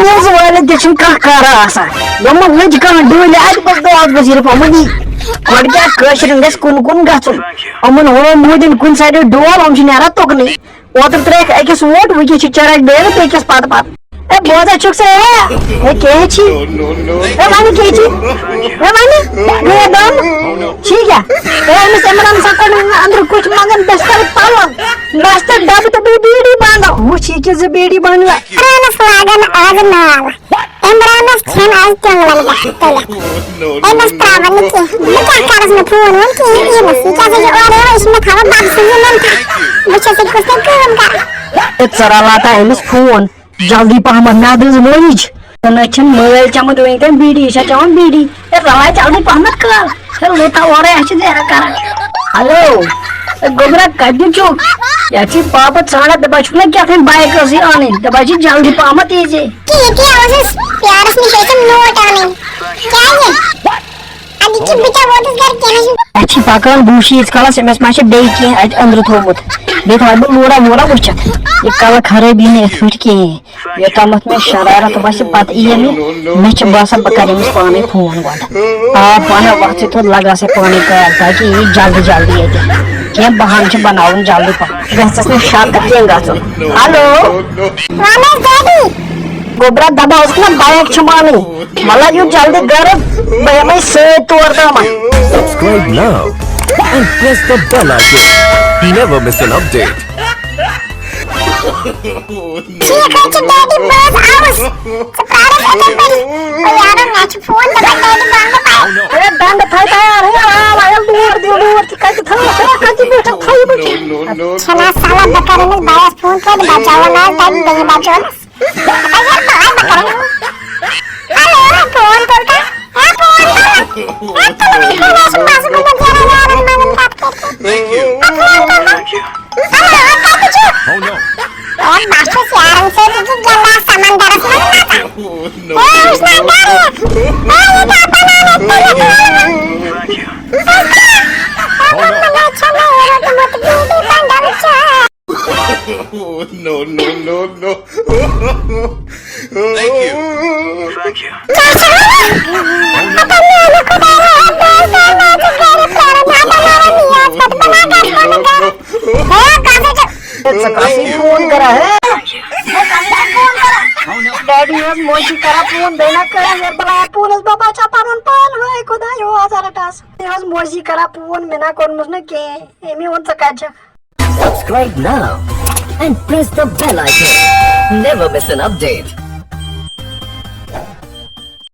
News वाले देशन का कारा आसा यम वज का डोले आज बस आज वजीर पमनी कोडका कशरिन गस कुन गछुन अमन हो मोदिन कुन साइड डोल हम छ नेरा तोकनी ओतर ट्रैक एकस वोट वकी छ चरक बेर तेकस पात पात ए बोजा चुक से ए केची ए माने केची ए माने ये दम ठीक है ए मिस इमरान सकन अंदर कुछ मगन दस्तर पालो दस्तर डब तो बीड़ी बांधो वो ठीक है जे बीड़ी बांधला अरे स्वागन आज नाल इमरान छन आज तंगल तले ए मस्त आवल के क्या करस में फोन है कि ये मस्त क्या से और है इसमें खावा बाप से मन था मुझे से कुछ काम कर ए चरा लाता है मिस फोन जल्दी पहम ना दज मोइज नचन मोबाइल चमत वेते बीडी छ चमन बीडी ए रवा जल्दी पहम कर फिर लेता और है ऐसे जरा कर हेलो गोबरा कड्डी चोक याची पाप छाड़ा दबाचुला क्या थे बाइक से आने दबाची जल्दी पहम तेजे की आवाज प्यार से पेचम नोट आने क्या ये अभी की बेटा वो तो घर के अच्छी पाकल बूशी इस काला सेमस माशे बे के अंदर थोमुत बे थाब मोरा मोरा वचत ये काला खरे भी ने फिट के ये तमत में शरारत बस पत ये में छ बासा बकरे में पानी फोन गोड आ पानी वक्त तो लगा से पानी कर ताकि ये जल्दी जल्दी ये के बहान छ बनाउन जल्दी पा गसस ने शाक देंगा तो हेलो रामेश डैडी गोबरा दबा उसने बाइक छमानी मला यू जल्दी कर भैया मैं से तोड़ दा मैं Subscribe now and press the bell icon. Never miss an update. ठीक है डैडी बस आउस सप्राइज अटेंड पर ओ यार मैच फोन दबा डैडी बांग पाए अरे दंड थाई यार आ भाई दूर का था काची बैठा थाई बैठा छना साला बकरे ने बायस फोन कर बचावा ना डैडी दे बचावा अगर बाय बकरे हेलो फोन करता है फोन है तो नहीं खोला सुबह सुबह जरा यार मन बात करते Thank you. Thank you. Hello copy Oh no. और मास्टर से यार से तो जल्ला सामान दरस में ना Oh no. ओए उसने गाड़ी ये क्या बना ले Thank you. Oh no चलो यार तो मत बीड़ी बंद बच्चा Oh no no no no. Thank you. Thank you. Kashi phone करा है डैडी आज मोची करा फोन देना करा है बला पुलिस बाबा चापान पाल है खुदा यो हजार टास आज मोची करा फोन में ना कोन मुझने के एमी वन सकाचा Subscribe now and press the bell icon. Never miss an update.